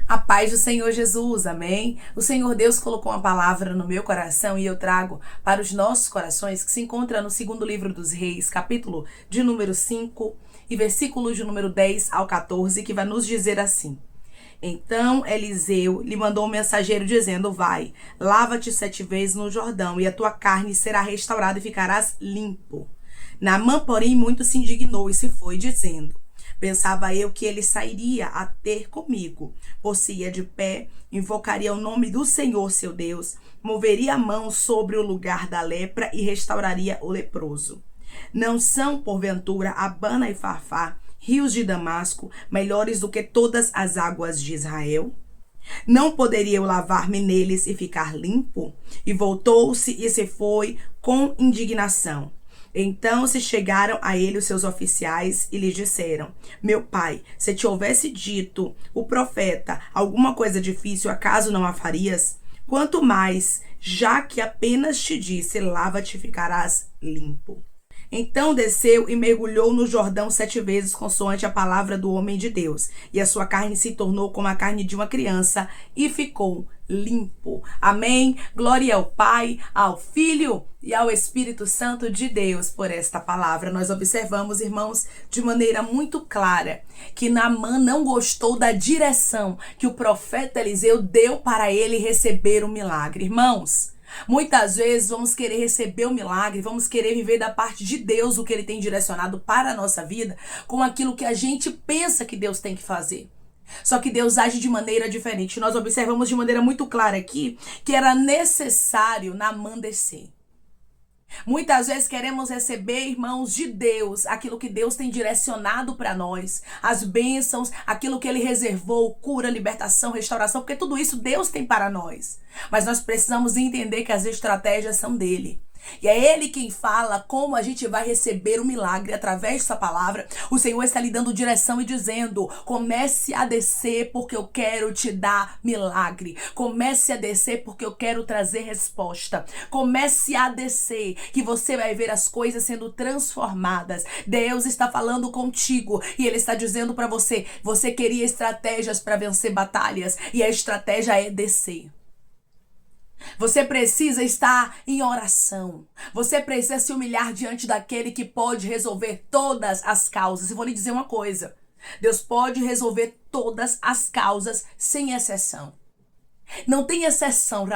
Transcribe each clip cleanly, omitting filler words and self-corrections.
A paz do Senhor Jesus, amém? O Senhor Deus colocou uma palavra no meu coração e eu trago para os nossos corações, que se encontra no segundo livro dos Reis, capítulo de número 5 e versículos de número 10 ao 14, que vai nos dizer assim: Então Eliseu lhe mandou um mensageiro dizendo: Vai, lava-te 7 vezes no Jordão, e a tua carne será restaurada e ficarás limpo. Naamã, porém, muito se indignou e se foi, dizendo: Pensava eu que ele sairia a ter comigo, pois se ia de pé, invocaria o nome do Senhor seu Deus, moveria a mão sobre o lugar da lepra e restauraria o leproso. Não são, porventura, Abana e Farfá, rios de Damasco, melhores do que todas as águas de Israel? Não poderia eu lavar-me neles e ficar limpo? E voltou-se e se foi com indignação. Então se chegaram a ele os seus oficiais e lhe disseram: Meu pai, se te houvesse dito o profeta alguma coisa difícil, acaso não a farias? Quanto mais, já que apenas te disse: lava-te e ficarás limpo. Então desceu e mergulhou no Jordão 7 vezes, consoante a palavra do homem de Deus. E a sua carne se tornou como a carne de uma criança e ficou limpo. Amém? Glória ao Pai, ao Filho e ao Espírito Santo de Deus por esta palavra. Nós observamos, irmãos, de maneira muito clara, que Naamã não gostou da direção que o profeta Eliseu deu para ele receber o milagre. Irmãos, muitas vezes vamos querer receber o milagre, vamos querer viver da parte de Deus o que Ele tem direcionado para a nossa vida, com aquilo que a gente pensa que Deus tem que fazer. Só que Deus age de maneira diferente. Nós observamos de maneira muito clara aqui que era necessário Naamã descer. Muitas vezes queremos receber, irmãos, de Deus aquilo que Deus tem direcionado para nós, as bênçãos, aquilo que Ele reservou, cura, libertação, restauração, porque tudo isso Deus tem para nós. Mas nós precisamos entender que as estratégias são dele. E é Ele quem fala como a gente vai receber o milagre através dessa palavra. O Senhor está lhe dando direção e dizendo: comece a descer porque eu quero te dar milagre. Comece a descer porque eu quero trazer resposta. Comece a descer que você vai ver as coisas sendo transformadas. Deus está falando contigo e Ele está dizendo para você: você queria estratégias para vencer batalhas e a estratégia é descer. Você precisa estar em oração. Você precisa se humilhar diante daquele que pode resolver todas as causas. E vou lhe dizer uma coisa: Deus pode resolver todas as causas sem exceção. Não tem exceção,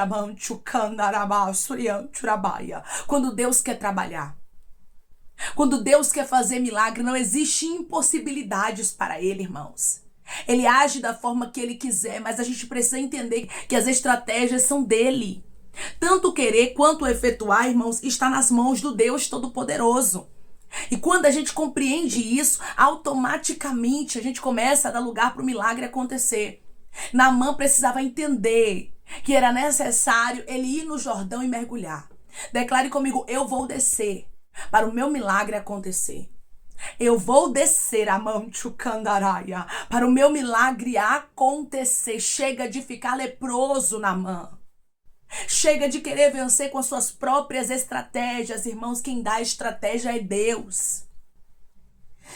quando Deus quer trabalhar. Quando Deus quer fazer milagre, não existe impossibilidades para Ele, irmãos. Ele age da forma que Ele quiser, mas a gente precisa entender que as estratégias são dele. Tanto querer quanto efetuar, irmãos, está nas mãos do Deus Todo-Poderoso. E quando a gente compreende isso, automaticamente a gente começa a dar lugar para o milagre acontecer. Naamã precisava entender que era necessário ele ir no Jordão e mergulhar. Declare comigo: eu vou descer para o meu milagre acontecer. Eu vou descer a Manchucandaraia para o meu milagre acontecer. Chega de ficar leproso, Naamã. Chega de querer vencer com as suas próprias estratégias, irmãos. Quem dá a estratégia é Deus.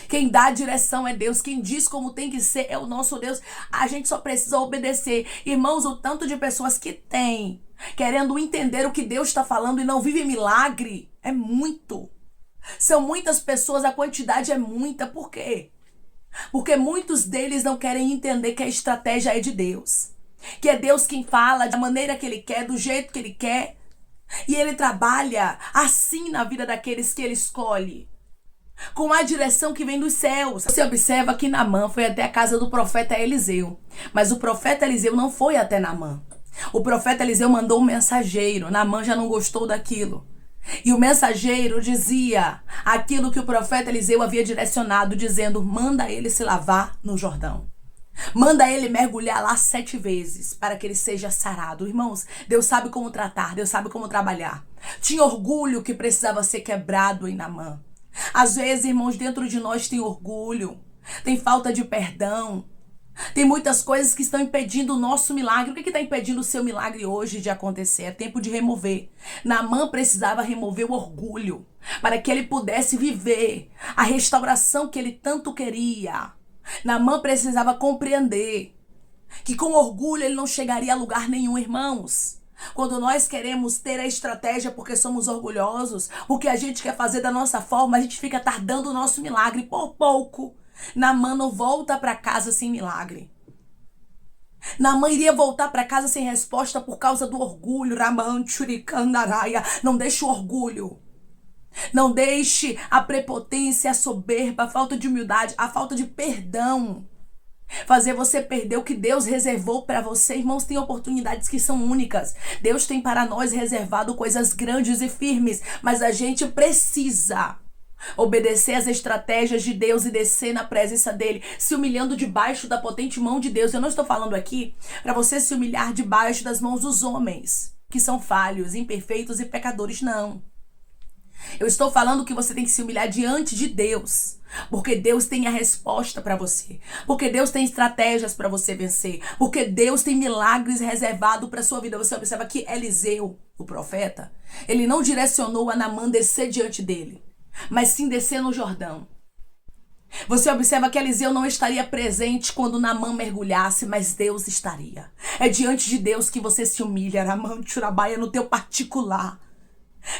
Quem dá a direção é Deus. Quem diz como tem que ser é o nosso Deus. A gente só precisa obedecer. Irmãos, o tanto de pessoas que tem querendo entender o que Deus está falando e não vive milagre é muito. São muitas pessoas, a quantidade é muita. Por quê? Porque muitos deles não querem entender que a estratégia é de Deus. Que é Deus quem fala da maneira que Ele quer, do jeito que Ele quer. E Ele trabalha assim na vida daqueles que Ele escolhe, com a direção que vem dos céus. Você observa que Naamã foi até a casa do profeta Eliseu. Mas o profeta Eliseu não foi até Naamã. O profeta Eliseu mandou um mensageiro. Naamã já não gostou daquilo. E o mensageiro dizia aquilo que o profeta Eliseu havia direcionado, dizendo: manda ele se lavar no Jordão. Manda ele mergulhar lá 7 vezes para que ele seja sarado. Irmãos, Deus sabe como tratar, Deus sabe como trabalhar. Tinha orgulho que precisava ser quebrado em Naamã. Às vezes, irmãos, dentro de nós tem orgulho, tem falta de perdão. Tem muitas coisas que estão impedindo o nosso milagre. O que está impedindo o seu milagre hoje de acontecer? É tempo de remover. Naamã precisava remover o orgulho para que ele pudesse viver a restauração que ele tanto queria. Naamã precisava compreender que com orgulho ele não chegaria a lugar nenhum, irmãos. Quando nós queremos ter a estratégia porque somos orgulhosos, porque a gente quer fazer da nossa forma, a gente fica tardando o nosso milagre por pouco. Naamã não volta para casa sem milagre. Naamã iria voltar para casa sem resposta por causa do orgulho. Raman Churikandaraia. Não deixe o orgulho. Não deixe a prepotência, a soberba, a falta de humildade, a falta de perdão fazer você perder o que Deus reservou para você. Irmãos, tem oportunidades que são únicas. Deus tem para nós reservado coisas grandes e firmes, mas a gente precisa obedecer às estratégias de Deus e descer na presença dele, se humilhando debaixo da potente mão de Deus. Eu não estou falando aqui para você se humilhar debaixo das mãos dos homens, que são falhos, imperfeitos e pecadores, não. Eu estou falando que você tem que se humilhar diante de Deus, porque Deus tem a resposta para você, porque Deus tem estratégias para você vencer, porque Deus tem milagres reservados para sua vida. Você observa que Eliseu, o profeta, ele não direcionou a Naamã descer diante dele, mas sim descer no Jordão. Você observa que Eliseu não estaria presente quando Naamã mergulhasse, mas Deus estaria. É diante de Deus que você se humilha, Raman Churabaia, no teu particular.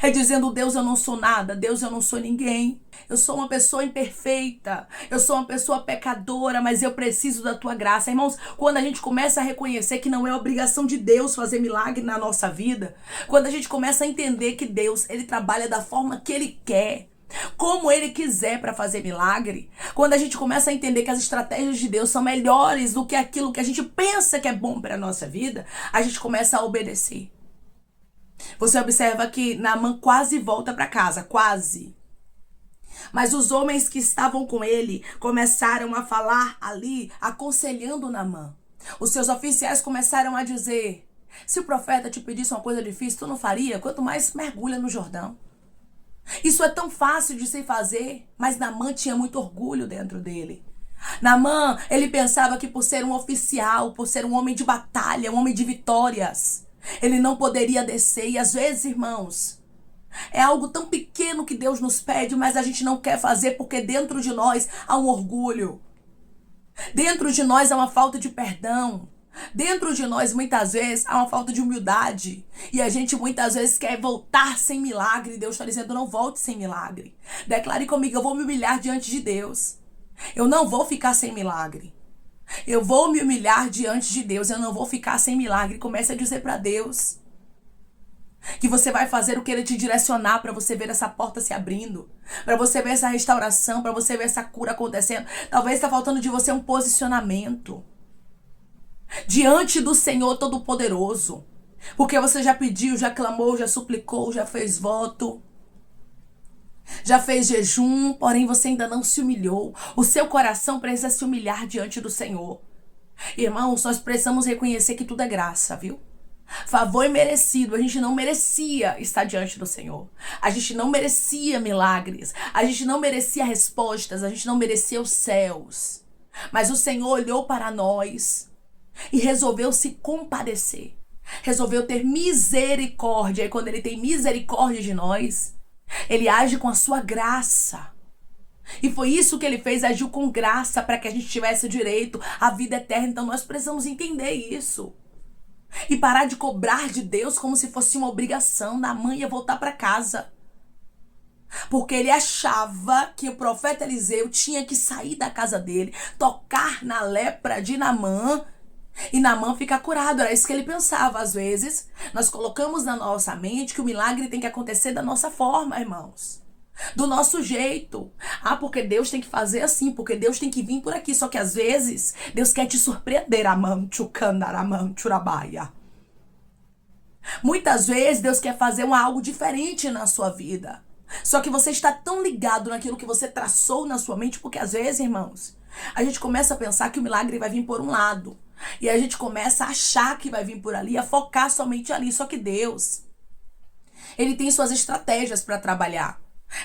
É dizendo: Deus, eu não sou nada. Deus, eu não sou ninguém. Eu sou uma pessoa imperfeita. Eu sou uma pessoa pecadora, mas eu preciso da tua graça. Irmãos, quando a gente começa a reconhecer que não é obrigação de Deus fazer milagre na nossa vida, quando a gente começa a entender que Deus, ele trabalha da forma que ele quer, como ele quiser para fazer milagre, quando a gente começa a entender que as estratégias de Deus são melhores do que aquilo que a gente pensa que é bom para a nossa vida, a gente começa a obedecer. Você observa que Naamã quase volta para casa, quase. Mas os homens que estavam com ele começaram a falar ali, aconselhando Naamã. Os seus oficiais começaram a dizer: se o profeta te pedisse uma coisa difícil, tu não faria? Quanto mais mergulha no Jordão. Isso é tão fácil de se fazer, mas Naamã tinha muito orgulho dentro dele. Naamã, ele pensava que por ser um oficial, por ser um homem de batalha, um homem de vitórias, ele não poderia descer. E às vezes, irmãos, é algo tão pequeno que Deus nos pede, mas a gente não quer fazer porque dentro de nós há um orgulho. Dentro de nós há uma falta de perdão. Dentro de nós, muitas vezes, há uma falta de humildade. E a gente, muitas vezes, quer voltar sem milagre. Deus está dizendo: não volte sem milagre. Declare comigo: eu vou me humilhar diante de Deus. Eu não vou ficar sem milagre. Eu vou me humilhar diante de Deus. Eu não vou ficar sem milagre. Comece a dizer para Deus que você vai fazer o que Ele te direcionar, para você ver essa porta se abrindo, para você ver essa restauração, para você ver essa cura acontecendo. Talvez está faltando de você um posicionamento diante do Senhor Todo-Poderoso, porque você já pediu, já clamou, já suplicou, já fez voto, já fez jejum, porém você ainda não se humilhou. O seu coração precisa se humilhar diante do Senhor. Irmãos, nós precisamos reconhecer que tudo é graça, viu? Favor imerecido. A gente não merecia estar diante do Senhor. A gente não merecia milagres. A gente não merecia respostas. A gente não merecia os céus. Mas o Senhor olhou para nós e resolveu se compadecer. Resolveu ter misericórdia. E quando Ele tem misericórdia de nós, Ele age com a sua graça. E foi isso que Ele fez, agiu com graça para que a gente tivesse direito à vida eterna. Então nós precisamos entender isso. E parar de cobrar de Deus como se fosse uma obrigação. Naamã ia voltar para casa, porque ele achava que o profeta Eliseu tinha que sair da casa dele, tocar na lepra de Naamã, e Naamã ficar curado. Era isso que ele pensava. Às vezes, nós colocamos na nossa mente que o milagre tem que acontecer da nossa forma, irmãos. Do nosso jeito. Porque Deus tem que fazer assim, porque Deus tem que vir por aqui. Só que às vezes, Deus quer te surpreender. Muitas vezes, Deus quer fazer algo diferente na sua vida. Só que você está tão ligado naquilo que você traçou na sua mente, porque às vezes, irmãos, a gente começa a pensar que o milagre vai vir por um lado. E a gente começa a achar que vai vir por ali, a focar somente ali. Só que Deus, Ele tem suas estratégias para trabalhar.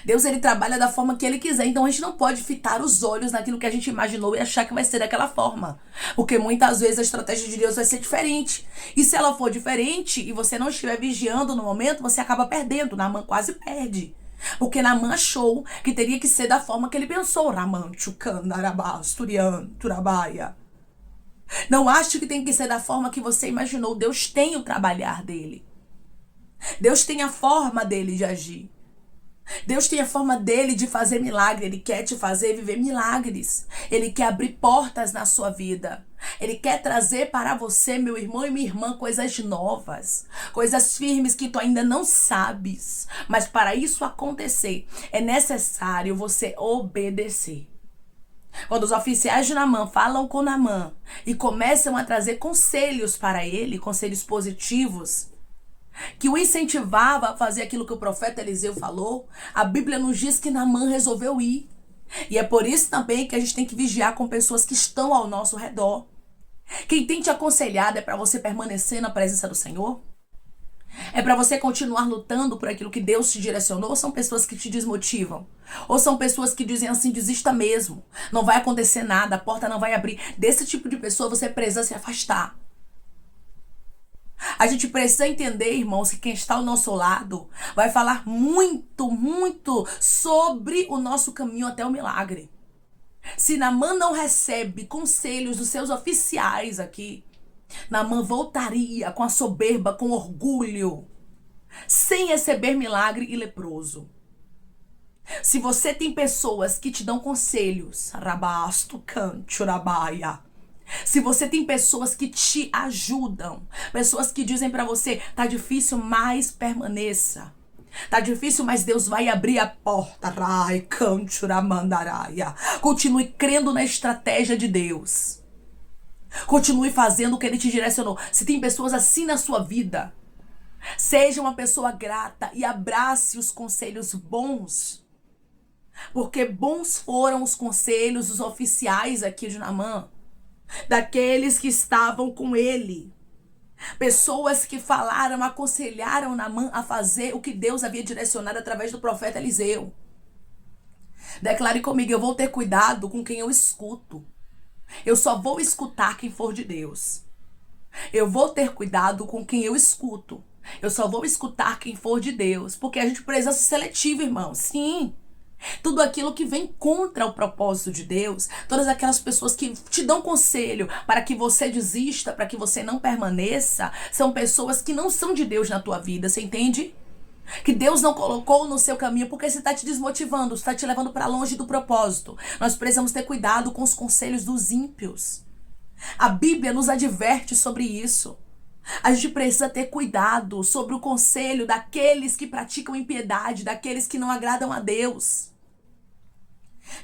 Deus, Ele trabalha da forma que Ele quiser. Então a gente não pode fitar os olhos naquilo que a gente imaginou e achar que vai ser daquela forma, porque muitas vezes a estratégia de Deus vai ser diferente. E se ela for diferente e você não estiver vigiando no momento, você acaba perdendo. Naamã quase perde, porque Naamã achou que teria que ser da forma que ele pensou. Não ache que tem que ser da forma que você imaginou. Deus tem o trabalhar dele. Deus tem a forma dele de agir. Deus tem a forma dele de fazer milagre. Ele quer te fazer viver milagres. Ele quer abrir portas na sua vida. Ele quer trazer para você, meu irmão e minha irmã, coisas novas. Coisas firmes que tu ainda não sabes. Mas para isso acontecer, é necessário você obedecer. Quando os oficiais de Naamã falam com Naamã e começam a trazer conselhos para ele, conselhos positivos, que o incentivava a fazer aquilo que o profeta Eliseu falou, a Bíblia nos diz que Naamã resolveu ir. E é por isso também que a gente tem que vigiar com pessoas que estão ao nosso redor. Quem tem te aconselhado é para você permanecer na presença do Senhor? É para você continuar lutando por aquilo que Deus te direcionou? Ou são pessoas que te desmotivam? Ou são pessoas que dizem assim, desista mesmo, não vai acontecer nada, a porta não vai abrir? Desse tipo de pessoa você precisa se afastar. A gente precisa entender, irmãos, que quem está ao nosso lado vai falar muito, muito sobre o nosso caminho até o milagre. Se Naamã não recebe conselhos dos seus oficiais aqui, Naamã voltaria com a soberba, com orgulho, sem receber milagre e leproso. Se você tem pessoas que te dão conselhos, rabasto, canchurabaia. Se você tem pessoas que te ajudam, pessoas que dizem pra você, tá difícil, mas permaneça. Tá difícil, mas Deus vai abrir a porta. Rai, canchuramandaraia. Continue crendo na estratégia de Deus. Continue fazendo o que Ele te direcionou. Se tem pessoas assim na sua vida, seja uma pessoa grata e abrace os conselhos bons. Porque bons foram os conselhos dos oficiais aqui de Naamã, daqueles que estavam com ele. Pessoas que falaram, aconselharam Naamã a fazer o que Deus havia direcionado através do profeta Eliseu. Declare comigo, eu vou ter cuidado com quem eu escuto. Eu só vou escutar quem for de Deus. Eu vou ter cuidado com quem eu escuto. Eu só vou escutar quem for de Deus. Porque a gente precisa ser seletivo, irmão. Sim. Tudo aquilo que vem contra o propósito de Deus, todas aquelas pessoas que te dão conselho para que você desista, para que você não permaneça, são pessoas que não são de Deus na tua vida, você entende? Que Deus não colocou no seu caminho porque você está te desmotivando, está te levando para longe do propósito. Nós precisamos ter cuidado com os conselhos dos ímpios. A Bíblia nos adverte sobre isso. A gente precisa ter cuidado sobre o conselho daqueles que praticam impiedade, daqueles que não agradam a Deus,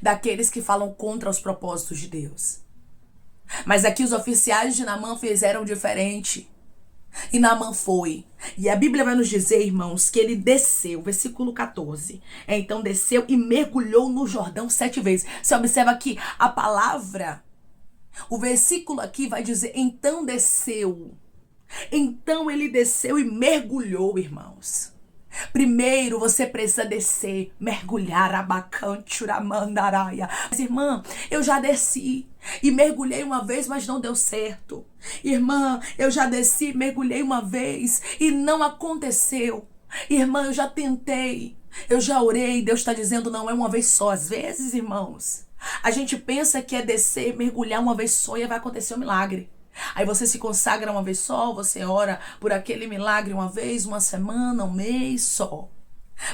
daqueles que falam contra os propósitos de Deus. Mas aqui os oficiais de Naamã fizeram diferente. E Naamã foi. E a Bíblia vai nos dizer, irmãos, que ele desceu, versículo 14. Então desceu e mergulhou no Jordão 7 vezes. Você observa aqui a palavra, o versículo aqui vai dizer, então desceu. Então ele desceu e mergulhou, irmãos. Primeiro você precisa descer, mergulhar, abacanchuramandaraia. Mas irmã, eu já desci e mergulhei uma vez, mas não deu certo. Irmã, eu já desci, mergulhei uma vez e não aconteceu. Irmã, eu já tentei, eu já orei, Deus está dizendo não é uma vez só. Às vezes, irmãos, a gente pensa que é descer, mergulhar uma vez só e vai acontecer um milagre. Aí você se consagra uma vez só, você ora por aquele milagre uma vez, uma semana, um mês só.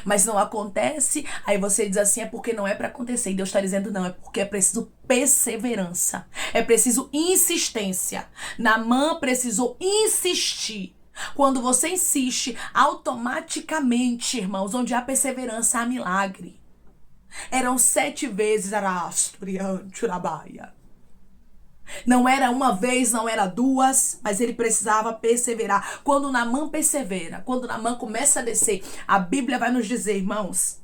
Mas não acontece, aí você diz assim, é porque não é para acontecer. E Deus está dizendo não, é porque é preciso perseverança, é preciso insistência. Naamã precisou insistir. Quando você insiste, automaticamente, irmãos, onde há perseverança, há milagre. Eram 7 vezes, não era uma vez, não era 2, mas ele precisava perseverar. Quando Naamã persevera, quando Naamã começa a descer, a Bíblia vai nos dizer, irmãos,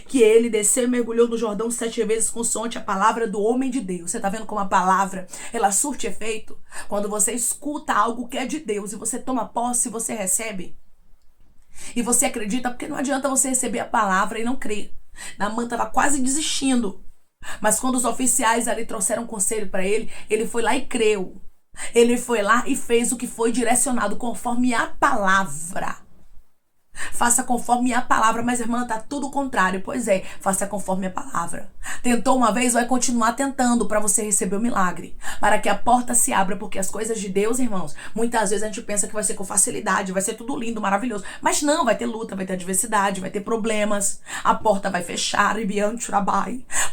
que ele desceu e mergulhou no Jordão 7 vezes consoante a palavra do homem de Deus. Você tá vendo como a palavra, ela surte efeito? Quando você escuta algo que é de Deus e você toma posse, você recebe. E você acredita, porque não adianta você receber a palavra e não crer. Naamã estava quase desistindo. Mas quando os oficiais ali trouxeram conselho para ele, ele foi lá e creu. Ele foi lá e fez o que foi direcionado conforme a palavra. Faça conforme a palavra. Mas, irmã, tá tudo o contrário. Pois é, faça conforme a palavra. Tentou uma vez, vai continuar tentando para você receber o milagre. Para que a porta se abra, porque as coisas de Deus, irmãos, muitas vezes a gente pensa que vai ser com facilidade, vai ser tudo lindo, maravilhoso. Mas não, vai ter luta, vai ter adversidade, vai ter problemas. A porta vai fechar,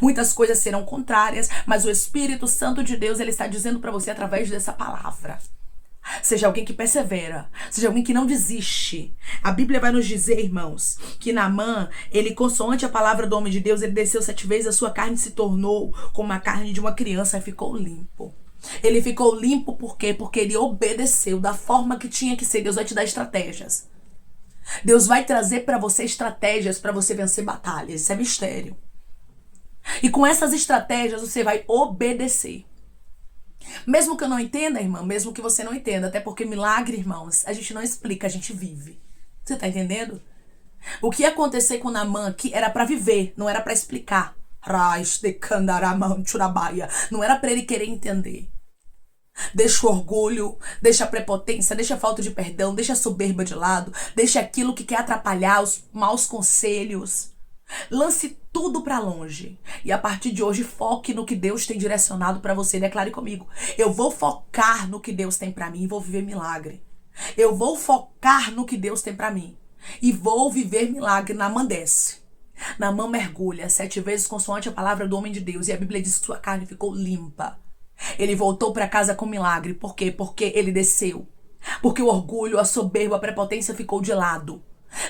muitas coisas serão contrárias, mas o Espírito Santo de Deus, ele está dizendo para você através dessa palavra. Seja alguém que persevera, seja alguém que não desiste. A Bíblia vai nos dizer, irmãos, que Naamã, ele, consoante a palavra do homem de Deus, ele desceu 7 vezes, a sua carne se tornou como a carne de uma criança e ficou limpo. Ele ficou limpo por quê? Porque ele obedeceu da forma que tinha que ser. Deus vai te dar estratégias. Deus vai trazer para você estratégias para você vencer batalhas. Isso é mistério. E com essas estratégias você vai obedecer. Mesmo que eu não entenda, irmã, mesmo que você não entenda, até porque milagre, irmãos, a gente não explica, a gente vive. Você tá entendendo? O que ia acontecer com Naamã aqui era para viver, não era para explicar. Não era para ele querer entender. Deixa o orgulho, deixa a prepotência, deixa a falta de perdão, deixa a soberba de lado, deixa aquilo que quer atrapalhar, os maus conselhos. Lance tudo pra longe. E a partir de hoje, foque no que Deus tem direcionado pra você. Declare comigo: eu vou focar no que Deus tem pra mim e vou viver milagre. Eu vou focar no que Deus tem pra mim e vou viver milagre. Naamã desce. Naamã mergulha 7 vezes consoante a palavra do homem de Deus. E a Bíblia diz que sua carne ficou limpa. Ele voltou pra casa com milagre. Por quê? Porque ele desceu. Porque o orgulho, a soberba, a prepotência ficou de lado.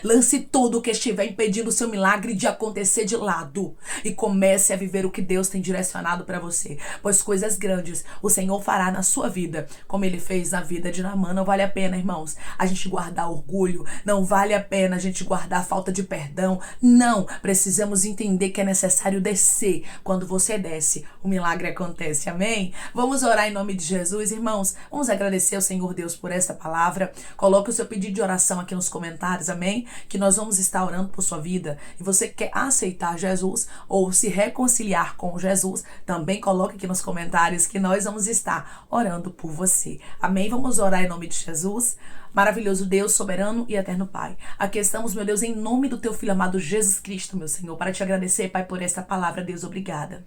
Lance tudo que estiver impedindo o seu milagre de acontecer de lado e comece a viver o que Deus tem direcionado para você, pois coisas grandes o Senhor fará na sua vida, como ele fez na vida de Naamã. Não vale a pena, irmãos, a gente guardar orgulho, não vale a pena a gente guardar a falta de perdão. Não, precisamos entender que é necessário descer. Quando você desce, o milagre acontece, amém? Vamos orar em nome de Jesus, irmãos. Vamos agradecer ao Senhor Deus por essa palavra. Coloque o seu pedido de oração aqui nos comentários, amém? Que nós vamos estar orando por sua vida. E você quer aceitar Jesus ou se reconciliar com Jesus, também coloque aqui nos comentários que nós vamos estar orando por você. Amém? Vamos orar em nome de Jesus. Maravilhoso Deus, soberano e eterno Pai. Aqui estamos, meu Deus, em nome do teu Filho amado Jesus Cristo, meu Senhor, para te agradecer, Pai, por esta palavra. Deus, obrigada.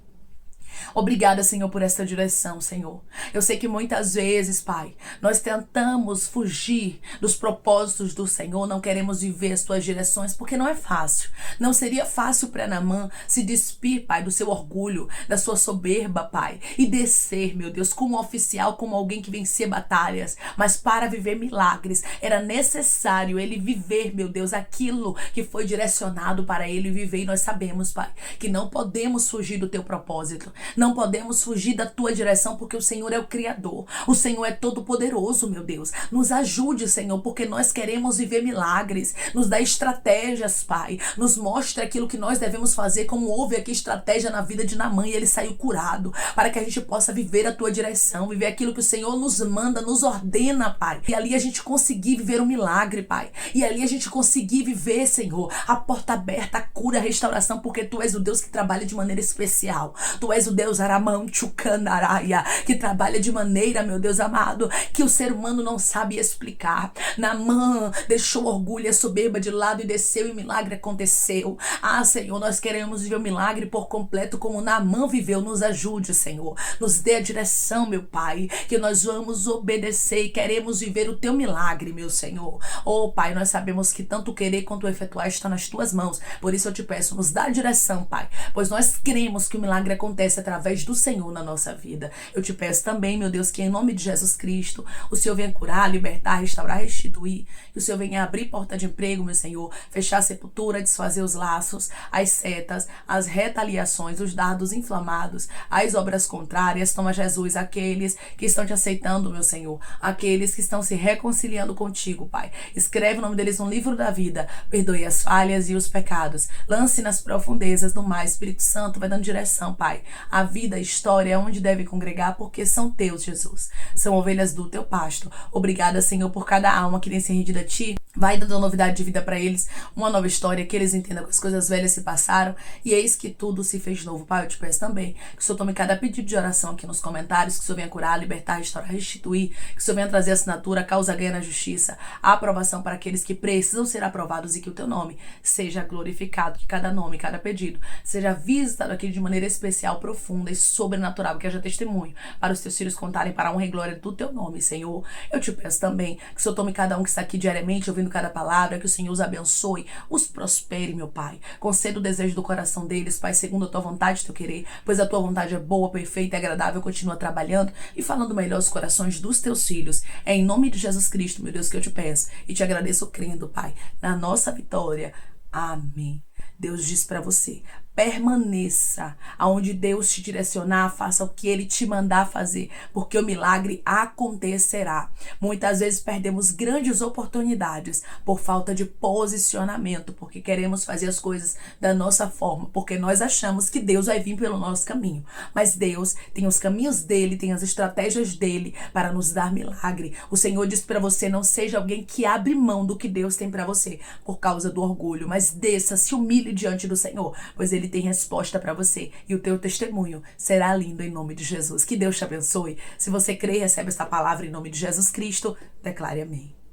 Obrigada, Senhor, por esta direção, Senhor. Eu sei que muitas vezes, Pai, nós tentamos fugir dos propósitos do Senhor, não queremos viver as tuas direções, porque não é fácil. Não seria fácil para Naamã se despir, Pai, do seu orgulho, da sua soberba, Pai, e descer, meu Deus, como oficial, como alguém que vencia batalhas. Mas para viver milagres, era necessário ele viver, meu Deus, aquilo que foi direcionado para ele viver. E nós sabemos, Pai, que não podemos fugir do teu propósito. Não podemos fugir da tua direção, porque o Senhor é o Criador. O Senhor é todo poderoso, meu Deus. Nos ajude, Senhor, porque nós queremos viver milagres. Nos dá estratégias, Pai. Nos mostra aquilo que nós devemos fazer, como houve aqui estratégia na vida de Naamã e ele saiu curado, para que a gente possa viver a tua direção, viver aquilo que o Senhor nos manda, nos ordena, Pai. E ali a gente conseguir viver um milagre, Pai. E ali a gente conseguir viver, Senhor, a porta aberta, a cura, a restauração, porque tu és o Deus que trabalha de maneira especial. Tu és o Deus Aramanchucandaraia, que trabalha de maneira, meu Deus amado, que o ser humano não sabe explicar. Naamã deixou o orgulho e a soberba de lado e desceu e o milagre aconteceu. Ah, Senhor, nós queremos viver o milagre por completo como Naamã viveu. Nos ajude, Senhor. Nos dê a direção, meu Pai, que nós vamos obedecer e queremos viver o teu milagre, meu Senhor. Oh, Pai, nós sabemos que tanto querer quanto efetuar está nas tuas mãos. Por isso eu te peço, nos dá a direção, Pai, pois nós cremos que o milagre acontece através do Senhor na nossa vida. Eu te peço também, meu Deus, que em nome de Jesus Cristo, o Senhor venha curar, libertar, restaurar, restituir. Que o Senhor venha abrir porta de emprego, meu Senhor, fechar a sepultura, desfazer os laços, as setas, as retaliações, os dardos inflamados, as obras contrárias. Toma, Jesus, aqueles que estão te aceitando, meu Senhor, aqueles que estão se reconciliando contigo, Pai. Escreve o nome deles no livro da vida, perdoe as falhas e os pecados, lance nas profundezas do mar. Espírito Santo vai dando direção, Pai. a vida, a história, onde deve congregar, porque são teus, Jesus. São ovelhas do teu pasto. Obrigada, Senhor, por cada alma que tem se rendido a ti. Vai dando novidade de vida para eles, uma nova história, que eles entendam que as coisas velhas se passaram e eis que tudo se fez novo. Pai, eu te peço também que o Senhor tome cada pedido de oração aqui nos comentários, que o Senhor venha curar, libertar, restaurar, restituir, que o Senhor venha trazer assinatura, causa ganha na justiça, a aprovação para aqueles que precisam ser aprovados e que o teu nome seja glorificado, que cada nome, cada pedido seja visitado aqui de maneira especial, profunda e sobrenatural, que haja testemunho para os teus filhos contarem para a honra e glória do teu nome, Senhor. Eu te peço também que o Senhor tome cada um que está aqui diariamente ouvindo cada palavra, que o Senhor os abençoe, os prospere, meu Pai. Conceda o desejo do coração deles, Pai, segundo a tua vontade e teu querer, pois a tua vontade é boa, perfeita e agradável. Continua trabalhando e falando melhor os corações dos teus filhos. É em nome de Jesus Cristo, meu Deus, que eu te peço e te agradeço crendo, Pai, na nossa vitória. Amém. Deus diz para você: permaneça aonde Deus te direcionar, faça o que Ele te mandar fazer, porque o milagre acontecerá. Muitas vezes perdemos grandes oportunidades por falta de posicionamento, porque queremos fazer as coisas da nossa forma, porque nós achamos que Deus vai vir pelo nosso caminho. Mas Deus tem os caminhos dele, tem as estratégias dele para nos dar milagre. O Senhor diz para você: não seja alguém que abre mão do que Deus tem para você por causa do orgulho, mas desça, se humilhe diante do Senhor, pois Ele tem resposta para você e o teu testemunho será lindo em nome de Jesus. Que Deus te abençoe. Se você crê e recebe essa palavra em nome de Jesus Cristo, declare amém.